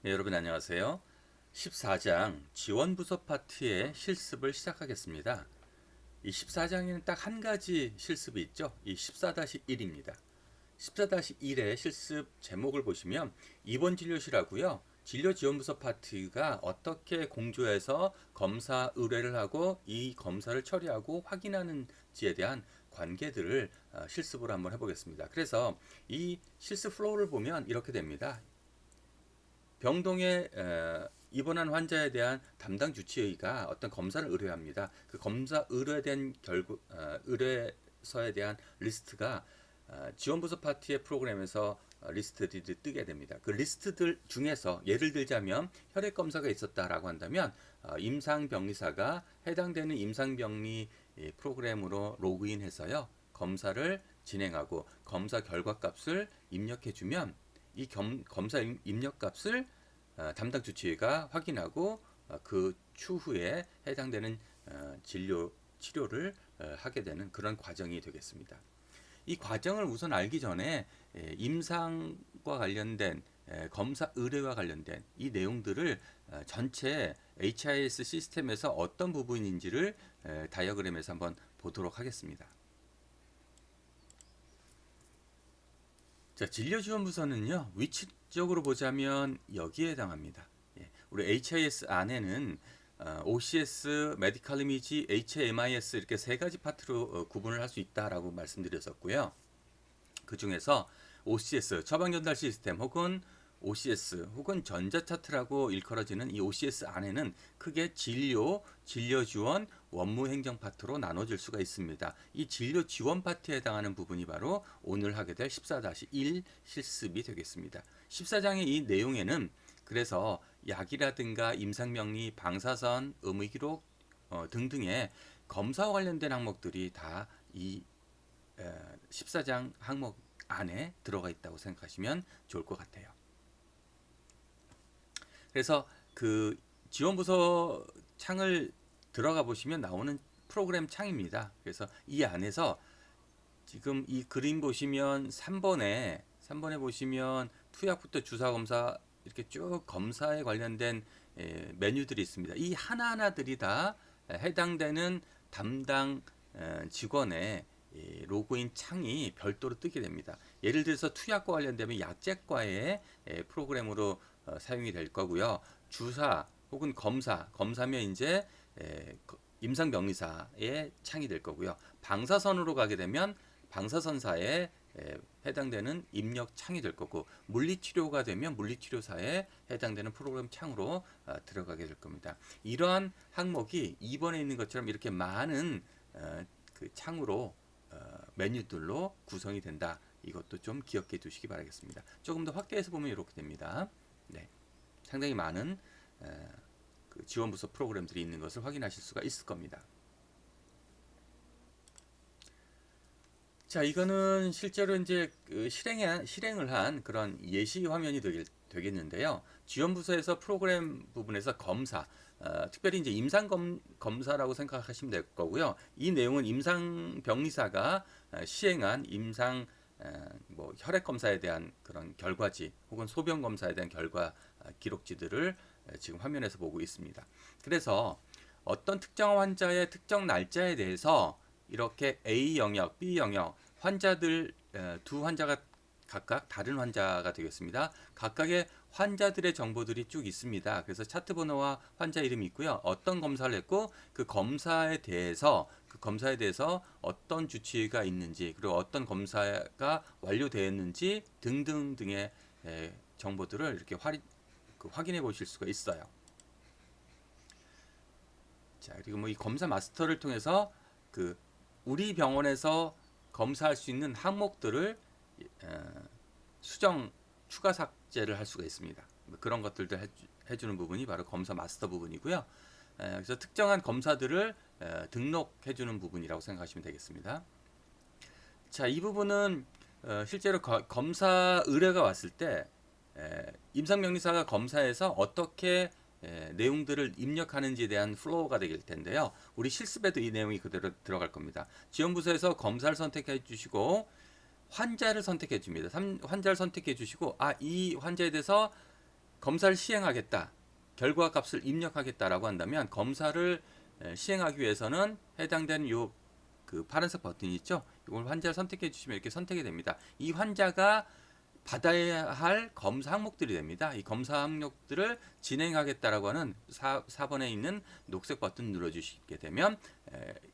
네, 여러분 안녕하세요. 14장 지원부서 파트의 실습을 시작하겠습니다. 이 14장에는 딱 한 가지 실습이 있죠. 이 14-1입니다. 14-1의 실습 제목을 보시면 2번 진료실하고요. 진료지원부서 파트가 어떻게 공조해서 검사 의뢰를 하고 이 검사를 처리하고 확인하는지에 대한 관계들을 실습으로 한번 해보겠습니다. 그래서 이 실습 플로우를 보면 이렇게 됩니다. 병동에 입원한 환자에 대한 담당 주치의가 어떤 검사를 의뢰합니다. 그 검사 의뢰된 의뢰서에 대한 리스트가 지원부서 파트의 프로그램에서 리스트들이 뜨게 됩니다. 그 리스트들 중에서 예를 들자면 혈액 검사가 있었다라고 한다면 임상병리사가 해당되는 임상병리 프로그램으로 로그인해서요 검사를 진행하고 검사 결과값을 입력해주면 이 검사 입력값을 담당 주치의가 확인하고 그 추후에 해당되는 치료를 하게 되는 그런 과정이 되겠습니다. 이 과정을 우선 알기 전에 임상과 관련된 검사 의뢰와 관련된 이 내용들을 전체 HIS 시스템에서 어떤 부분인지를 다이어그램에서 한번 보도록 하겠습니다. 자, 진료지원부서는요, 위치적으로 보자면 여기에 해당합니다. 우리 HIS 안에는 OCS, 메디컬 이미지, HMIS 이렇게 세 가지 파트로 구분을 할 수 있다라고 말씀드렸었고요. 그 중에서 OCS, 처방전달 시스템 혹은 OCS 혹은 전자차트라고 일컬어지는 이 OCS 안에는 크게 진료, 진료지원, 원무행정 파트로 나눠질 수가 있습니다. 이 진료지원 파트에 해당하는 부분이 바로 오늘 하게 될 14-1 실습이 되겠습니다. 14장의 이 내용에는 그래서 약이라든가 임상명리, 방사선, 의무기록 등등의 검사와 관련된 항목들이 다 이 14장 항목 안에 들어가 있다고 생각하시면 좋을 것 같아요. 그래서 그 지원부서 창을 들어가 보시면 나오는 프로그램 창입니다. 그래서 이 안에서 지금 이 그림 보시면 3번에 보시면 투약부터 주사 검사 이렇게 쭉 검사에 관련된 메뉴들이 있습니다. 이 하나하나들이 다 해당되는 담당 직원의 로그인 창이 별도로 뜨게 됩니다. 예를 들어서 투약과 관련되면 약제과의 프로그램으로 사용이 될 거고요. 주사 혹은 검사면 이제 임상병리사의 창이 될 거고요. 방사선으로 가게 되면 방사선사에 해당되는 입력 창이 될 거고, 물리치료가 되면 물리치료사에 해당되는 프로그램 창으로 들어가게 될 겁니다. 이러한 항목이 2번에 있는 것처럼 이렇게 많은 그 창으로 메뉴들로 구성이 된다. 이것도 좀 기억해 두시기 바라겠습니다. 조금 더 확대해서 보면 이렇게 됩니다. 네, 상당히 많은 그 지원부서 프로그램들이 있는 것을 확인하실 수가 있을 겁니다. 자, 이거는 실제로 이제 그 실행을 한 그런 예시 화면이 되겠는데요. 지원부서에서 프로그램 부분에서 검사, 특별히 이제 검사라고 생각하시면 될 거고요. 이 내용은 임상병리사가 시행한 뭐 혈액 검사에 대한 그런 결과지 혹은 소변 검사에 대한 결과 기록지들을 지금 화면에서 보고 있습니다. 그래서 어떤 특정 환자의 특정 날짜에 대해서 이렇게 A 영역, B 영역 환자들 두 환자가 각각 다른 환자가 되겠습니다. 각각의 환자들의 정보들이 쭉 있습니다. 그래서 차트 번호와 환자 이름이 있고요. 어떤 검사를 했고 그 검사에 대해서 어떤 주치의가 있는지 그리고 어떤 검사가 완료되었는지 등등등의 정보들을 이렇게 확인해 보실 수가 있어요. 자, 그리고 뭐 이 검사 마스터를 통해서 그 우리 병원에서 검사할 수 있는 항목들을 수정, 추가 삭제를 할 수가 있습니다. 그런 것들도 해주는 부분이 바로 검사 마스터 부분이고요. 그래서 특정한 검사들을 등록해주는 부분이라고 생각하시면 되겠습니다. 자, 이 부분은 실제로 검사 의뢰가 왔을 때 임상병리사가 검사에서 어떻게 내용들을 입력하는지에 대한 플로우가 되길 텐데요. 우리 실습에도 이 내용이 그대로 들어갈 겁니다. 지원부서에서 검사를 선택해 주시고 환자를 선택해 줍니다. 환자를 선택해 주시고 이 환자에 대해서 검사를 시행하겠다, 결과 값을 입력하겠다라고 한다면 검사를 시행하기 위해서는 해당되는 요 그 파란색 버튼이 있죠. 이걸 환자를 선택해 주시면 이렇게 선택이 됩니다. 이 환자가 받아야 할 검사 항목들이 됩니다. 이 검사 항목들을 진행하겠다라고 하는 4번에 있는 녹색 버튼 눌러주시게 되면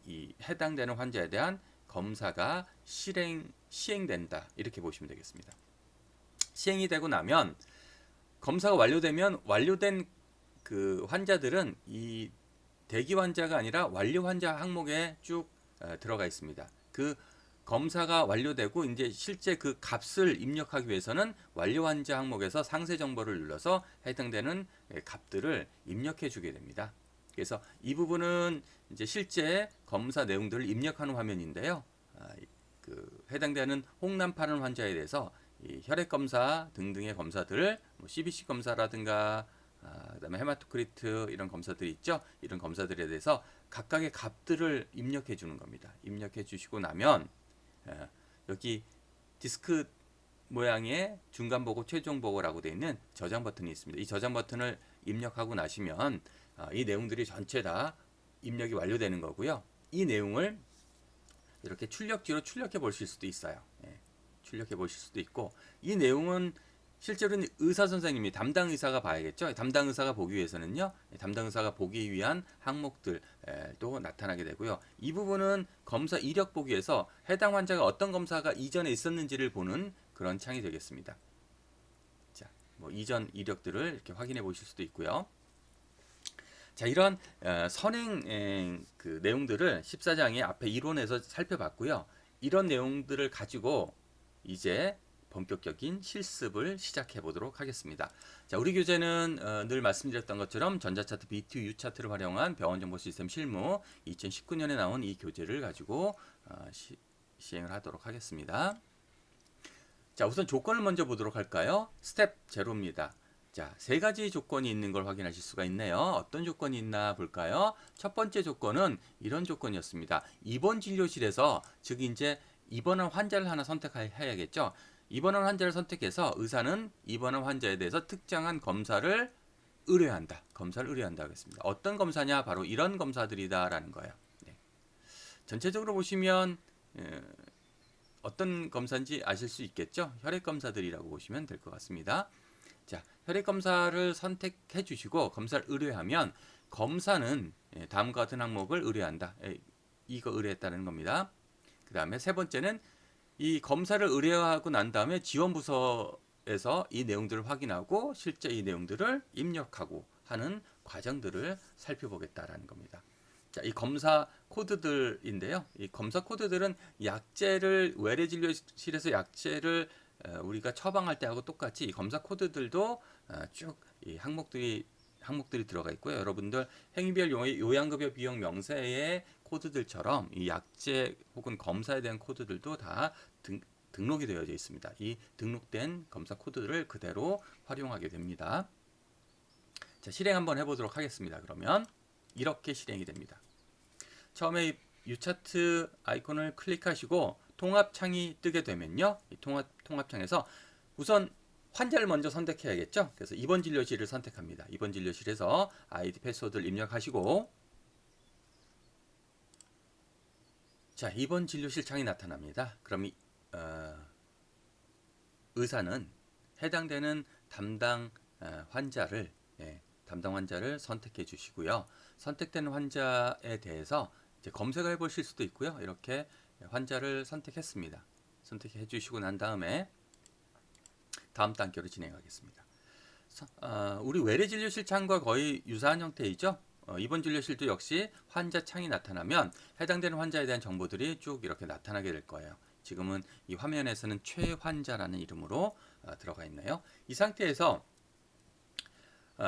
이 해당되는 환자에 대한 검사가 시행된다. 이렇게 보시면 되겠습니다. 시행이 되고 나면 검사가 완료되면 완료된 그 환자들은 이 대기 환자가 아니라 완료 환자 항목에 쭉 들어가 있습니다. 그 검사가 완료되고 이제 실제 그 값을 입력하기 위해서는 완료 환자 항목에서 상세 정보를 눌러서 해당되는 값들을 입력해 주게 됩니다. 그래서 이 부분은 이제 실제 검사 내용들을 입력하는 화면인데요. 그 해당되는 홍남파른 환자에 대해서 이 혈액 검사 등등의 검사들을 뭐 CBC 검사라든가 그다음에 헤마토크리트 이런 검사들이 있죠. 이런 검사들에 대해서 각각의 값들을 입력해 주는 겁니다. 입력해 주시고 나면 여기 디스크 모양의 중간 보고 최종 보고라고 되어 있는 저장 버튼이 있습니다. 이 저장 버튼을 입력하고 나시면 이 내용들이 전체 다 입력이 완료되는 거고요. 이 내용을 이렇게 출력지로 출력해 보실 수도 있어요. 출력해 보실 수도 있고, 이 내용은 실제로는 의사 선생님이 담당 의사가 봐야겠죠. 담당 의사가 보기 위해서는요, 담당 의사가 보기 위한 항목들도 나타나게 되고요. 이 부분은 검사 이력 보기에서 해당 환자가 어떤 검사가 이전에 있었는지를 보는 그런 창이 되겠습니다. 자, 뭐 이전 이력들을 이렇게 확인해 보실 수도 있고요. 자, 이런 선행 그 내용들을 14장의 앞에 이론에서 살펴봤고요. 이런 내용들을 가지고 이제 본격적인 실습을 시작해 보도록 하겠습니다. 자, 우리 교재는 늘 말씀드렸던 것처럼 전자차트 B2 U차트를 활용한 병원정보시스템 실무 2019년에 나온 이 교재를 가지고 시행을 하도록 하겠습니다. 자, 우선 조건을 먼저 보도록 할까요? 스텝 제로입니다. 자, 세 가지 조건이 있는 걸 확인하실 수가 있네요. 어떤 조건이 있나 볼까요? 첫 번째 조건은 이런 조건이었습니다. 입원 진료실에서, 즉 이제 입원한 환자를 하나 선택해야겠죠. 입원한 환자를 선택해서 의사는 입원한 환자에 대해서 특정한 검사를 의뢰한다. 검사를 의뢰한다 하겠습니다. 어떤 검사냐? 바로 이런 검사들이다라는 거예요. 네. 전체적으로 보시면 어떤 검사인지 아실 수 있겠죠. 혈액 검사들이라고 보시면 될 것 같습니다. 자, 혈액 검사를 선택해 주시고 검사를 의뢰하면 검사는 다음과 같은 항목을 의뢰한다. 이거 의뢰했다는 겁니다. 그 다음에 세 번째는 이 검사를 의뢰하고 난 다음에 지원부서에서 이 내용들을 확인하고 실제 이 내용들을 입력하고 하는 과정들을 살펴보겠다라는 겁니다. 자, 이 검사 코드들인데요. 이 검사 코드들은 약제를 외래진료실에서 약제를 우리가 처방할 때하고 똑같이 이 검사 코드들도 쭉 이 항목들이 들어가 있고요. 여러분들 행위별 요양급여 비용 명세의 코드들처럼 이 약제 혹은 검사에 대한 코드들도 다 등록이 되어져 있습니다. 이 등록된 검사 코드를 그대로 활용하게 됩니다. 자, 실행 한번 해보도록 하겠습니다. 그러면 이렇게 실행이 됩니다. 처음에 U차트 아이콘을 클릭하시고 통합창이 뜨게 되면요, 이 통합창에서 우선 환자를 먼저 선택해야겠죠. 그래서 입원 진료실을 선택합니다. 입원 진료실에서 아이디 패스워드를 입력하시고, 자, 입원 진료실 창이 나타납니다. 그럼 의사는 해당되는 담당 환자를 선택해 주시고요. 선택된 환자에 대해서 이제 검색을 해보실 수도 있고요. 이렇게 환자를 선택했습니다. 선택해 주시고 난 다음에 다음 단계로 진행하겠습니다. 우리 외래진료실 창과 거의 유사한 형태이죠. 입원 진료실도 역시 환자 창이 나타나면 해당되는 환자에 대한 정보들이 쭉 이렇게 나타나게 될 거예요. 지금은 이 화면에서는 최환자라는 이름으로 들어가 있네요. 이 상태에서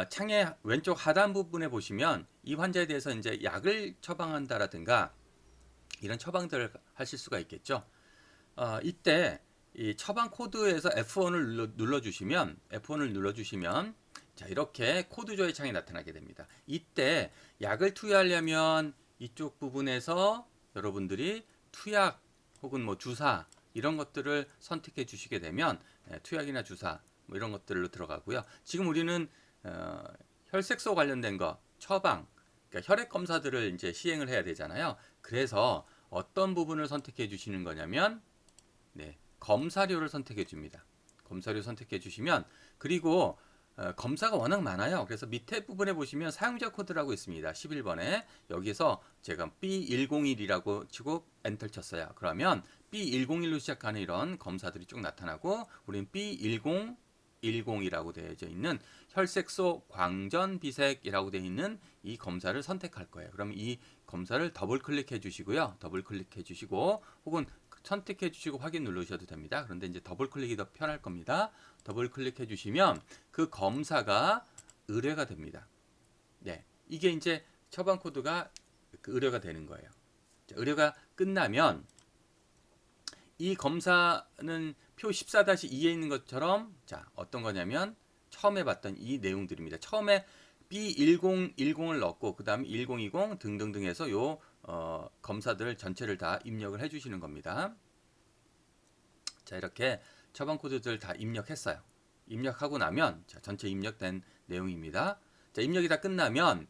창의 왼쪽 하단 부분에 보시면 이 환자에 대해서 이제 약을 처방한다라든가 이런 처방들을 하실 수가 있겠죠. 이때 이 처방 코드에서 F1을 눌러주시면 자, 이렇게 코드 조회 창이 나타나게 됩니다. 이때 약을 투여하려면 이쪽 부분에서 여러분들이 투약 혹은 뭐 주사 이런 것들을 선택해 주시게 되면 투약이나 주사 뭐 이런 것들로 들어가고요. 지금 우리는 혈색소 관련된 거, 처방, 그러니까 혈액 검사들을 이제 시행을 해야 되잖아요. 그래서 어떤 부분을 선택해 주시는 거냐면 네, 검사료를 선택해 줍니다. 검사료 선택해 주시면 그리고 검사가 워낙 많아요. 그래서 밑에 부분에 보시면 사용자 코드라고 있습니다. 11번에 여기서 제가 B101이라고 치고 엔터 쳤어요. 그러면 B101로 시작하는 이런 검사들이 쭉 나타나고 우리는 B1010이라고 되어져 있는 혈색소 광전 비색이라고 되어 있는 이 검사를 선택할 거예요. 그럼 이 검사를 더블 클릭해 주시고요. 더블 클릭해 주시고 혹은 선택해 주시고 확인 누르셔도 됩니다. 그런데 이제 더블 클릭이 더 편할 겁니다. 더블 클릭해 주시면 그 검사가 의뢰가 됩니다. 네. 이게 이제 처방 코드가 그 의뢰가 되는 거예요. 자, 의뢰가 끝나면 이 검사는 표 14-2에 있는 것처럼 자, 어떤 거냐면 처음에 봤던 이 내용들입니다. 처음에 B1010을 넣고 그다음에 1020 등등등 해서 요 검사들 전체를 다 입력을 해 주시는 겁니다. 자, 이렇게 처방 코드들 다 입력했어요. 입력하고 나면 자, 전체 입력된 내용입니다. 자, 입력이 다 끝나면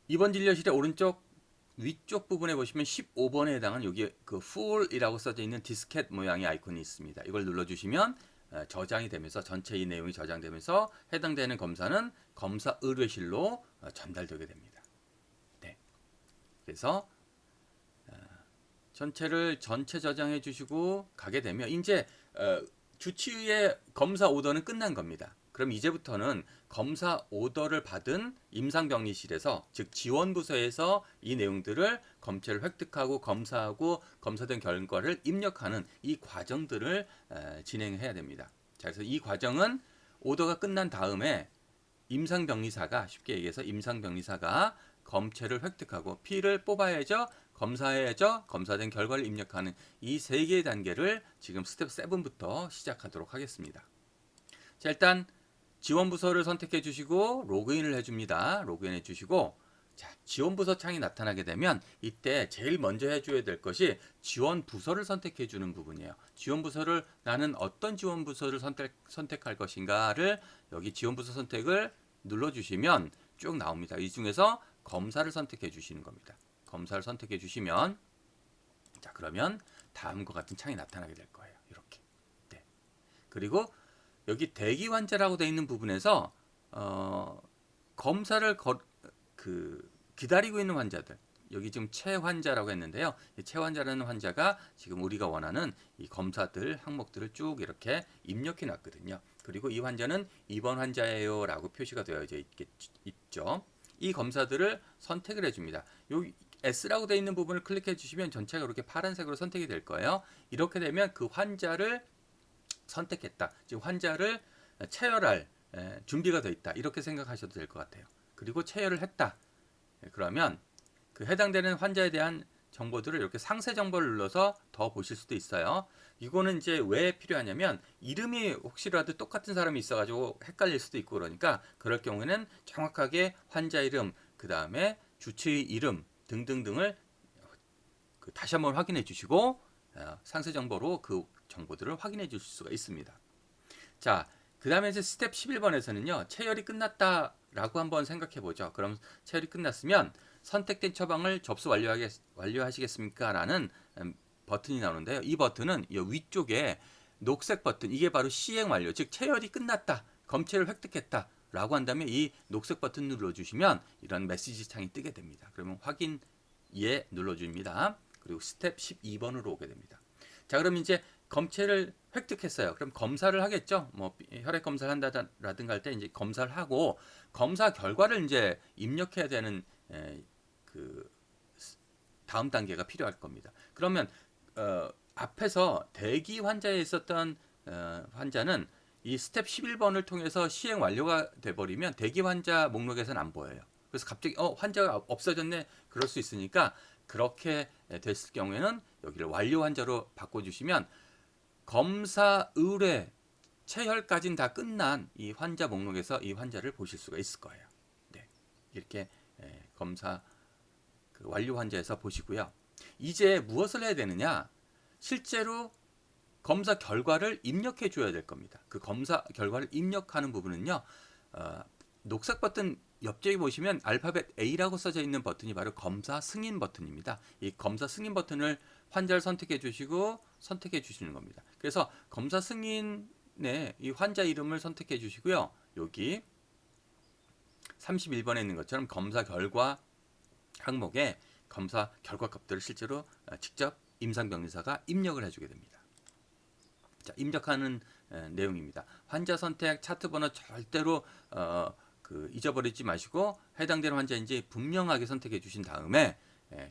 이번 진료실의 오른쪽 위쪽 부분에 보시면 15번에 해당한 여기 그 full이라고 써져 있는 디스켓 모양의 아이콘이 있습니다. 이걸 눌러주시면 저장이 되면서 전체 이 내용이 저장되면서 해당되는 검사는 검사 의뢰실로 전달되게 됩니다. 네. 그래서 전체를 전체 저장해 주시고 가게 되면 이제 주치의의 검사 오더는 끝난 겁니다. 그럼 이제부터는 검사 오더를 받은 임상병리실에서 즉 지원부서에서 이 내용들을 검체를 획득하고 검사하고 검사된 결과를 입력하는 이 과정들을 진행해야 됩니다. 자, 그래서 이 과정은 오더가 끝난 다음에 임상병리사가 쉽게 얘기해서 임상병리사가 검체를 획득하고 피를 뽑아야죠. 검사해야죠. 검사된 결과를 입력하는 이 세 개의 단계를 지금 스텝 7부터 시작하도록 하겠습니다. 자, 일단 지원부서를 선택해 주시고 로그인을 해줍니다. 로그인해 주시고 자, 지원부서 창이 나타나게 되면 이때 제일 먼저 해줘야 될 것이 지원부서를 선택해 주는 부분이에요. 지원부서를 나는 어떤 지원부서를 선택할 것인가를 여기 지원부서 선택을 눌러주시면 쭉 나옵니다. 이 중에서 검사를 선택해 주시는 겁니다. 검사를 선택해 주시면 자, 그러면 다음과 같은 창이 나타나게 될 거예요. 이렇게. 네. 그리고 여기 대기 환자라고 되어 있는 부분에서 검사를 기다리고 있는 환자들 여기 지금 체환자라고 했는데요. 이 체환자라는 환자가 지금 우리가 원하는 이 검사들 항목들을 쭉 이렇게 입력해 놨거든요. 그리고 이 환자는 입원 환자예요 라고 표시가 되어져 있죠. 이 검사들을 선택을 해줍니다. 여기 S라고 되어 있는 부분을 클릭해 주시면 전체가 이렇게 파란색으로 선택이 될 거예요. 이렇게 되면 그 환자를 선택했다. 즉 환자를 체열할 준비가 되어 있다. 이렇게 생각하셔도 될 것 같아요. 그리고 체열을 했다. 그러면 그 해당되는 환자에 대한 정보들을 이렇게 상세 정보를 눌러서 더 보실 수도 있어요. 이거는 이제 왜 필요하냐면 이름이 혹시라도 똑같은 사람이 있어가지고 헷갈릴 수도 있고 그러니까 그럴 경우에는 정확하게 환자 이름, 그 다음에 주치의 이름 등등등을 다시 한번 확인해 주시고 상세 정보로 그 정보들을 확인해 주실 수가 있습니다. 자, 그 다음에 이제 스텝 11번에서는요, 체열이 끝났다라고 한번 생각해 보죠. 그럼 체열이 끝났으면 선택된 처방을 접수 완료하시겠습니까? 라는 버튼이 나오는데요. 이 버튼은 이 위쪽에 녹색 버튼, 이게 바로 시행 완료, 즉 체열이 끝났다, 검체를 획득했다 라고 한다면 이 녹색 버튼 눌러주시면 이런 메시지 창이 뜨게 됩니다. 그러면 확인 예 눌러줍니다. 그리고 스텝 12번으로 오게 됩니다. 자, 그럼 이제 검체를 획득했어요. 그럼 검사를 하겠죠. 뭐 혈액 검사를 한다라든가 할 때 이제 검사를 하고 검사 결과를 이제 입력해야 되는 그 다음 단계가 필요할 겁니다. 그러면 앞에서 대기 환자에 있었던 환자는 이 스텝 11번을 통해서 시행 완료가 돼버리면 대기 환자 목록에서는 안 보여요. 그래서 갑자기 환자가 없어졌네 그럴 수 있으니까 그렇게 됐을 경우에는 여기를 완료 환자로 바꿔주시면 검사 의뢰 체혈까지는 다 끝난 이 환자 목록에서 이 환자를 보실 수가 있을 거예요. 네, 이렇게 검사 완료 환자에서 보시고요. 이제 무엇을 해야 되느냐? 실제로 검사 결과를 입력해 줘야 될 겁니다. 그 검사 결과를 입력하는 부분은요. 녹색 버튼 옆쪽에 보시면 알파벳 A라고 써져 있는 버튼이 바로 검사 승인 버튼입니다. 이 검사 승인 버튼을 환자를 선택해 주시고 선택해 주시는 겁니다. 그래서 검사 승인에 이 환자 이름을 선택해 주시고요. 여기 31번에 있는 것처럼 검사 결과 항목에 검사 결과 값들을 실제로 직접 임상병리사가 입력을 해주게 됩니다. 자, 입력하는 내용입니다. 환자 선택 차트 번호 절대로 잊어버리지 마시고 해당되는 환자인지 분명하게 선택해 주신 다음에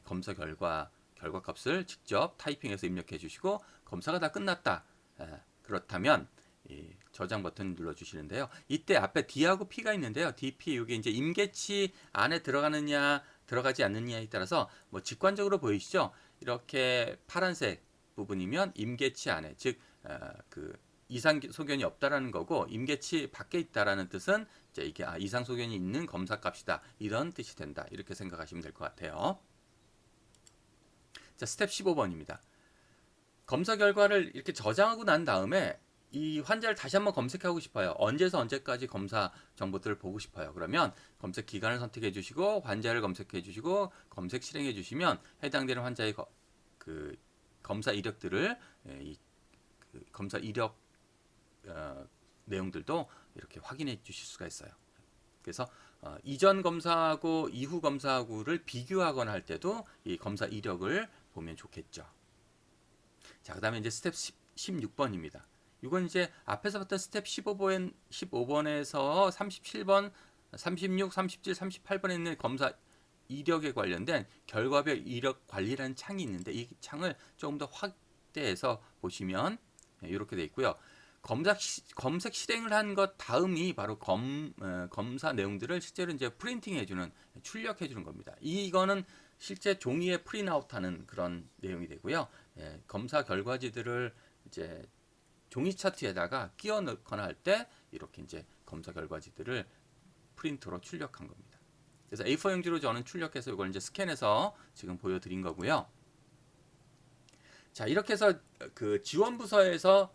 검사 결과 값을 직접 타이핑해서 입력해 주시고 검사가 다 끝났다. 그렇다면 이 저장 버튼 눌러 주시는데요. 이때 앞에 D하고 P가 있는데요. DP 이게 이제 임계치 안에 들어가느냐 들어가지 않느냐에 따라서 뭐 직관적으로 보이시죠? 이렇게 파란색 부분이면 임계치 안에 즉 이상 소견이 없다라는 거고 임계치 밖에 있다라는 뜻은 이제 이게 이상 소견이 있는 검사 값이다 이런 뜻이 된다 이렇게 생각하시면 될 것 같아요. 자, 스텝 15번입니다. 검사 결과를 이렇게 저장하고 난 다음에 이 환자를 다시 한번 검색하고 싶어요. 언제서 언제까지 검사 정보들을 보고 싶어요. 그러면 검색 기간을 선택해 주시고 환자를 검색해 주시고 검색 실행해 주시면 해당되는 환자의 검사 이력들을 검사 이력 내용들도 이렇게 확인해 주실 수가 있어요. 그래서 이전 검사하고 이후 검사하고를 비교하거나 할 때도 이 검사 이력을 보면 좋겠죠. 자, 그다음에 이제 스텝 16번입니다. 이건 이제 앞에서 봤던 스텝 15번에서 37번, 36, 37, 38번에 있는 검사 이력에 관련된 결과별 이력 관리라는 창이 있는데 이 창을 조금 더 확대해서 보시면 이렇게 돼 있고요. 검색 실행을 한 것 다음이 바로 검사 내용들을 실제로 이제 프린팅해주는 출력해주는 겁니다. 이거는 실제 종이에 프린아웃하는 그런 내용이 되고요. 검사 결과지들을 이제 종이 차트에다가 끼워 넣거나 할 때 이렇게 이제 검사 결과지들을 프린트로 출력한 겁니다. 그래서 A4 용지로 저는 출력해서 이걸 이제 스캔해서 지금 보여드린 거고요. 자, 이렇게 해서 지원부서에서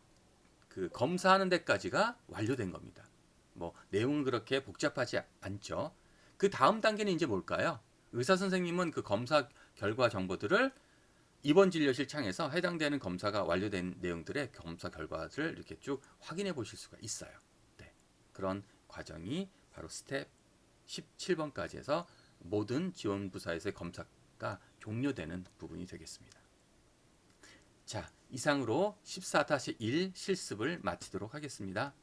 검사하는 데까지가 완료된 겁니다. 뭐 내용은 그렇게 복잡하지 않죠. 그 다음 단계는 이제 뭘까요? 의사 선생님은 그 검사 결과 정보들을 입원 진료실 창에서 해당되는 검사가 완료된 내용들의 검사 결과를 이렇게 쭉 확인해 보실 수가 있어요. 네, 그런 과정이 바로 스텝 17번까지 해서 모든 지원부서에서의 검사가 종료되는 부분이 되겠습니다. 자, 이상으로 14-1 실습을 마치도록 하겠습니다.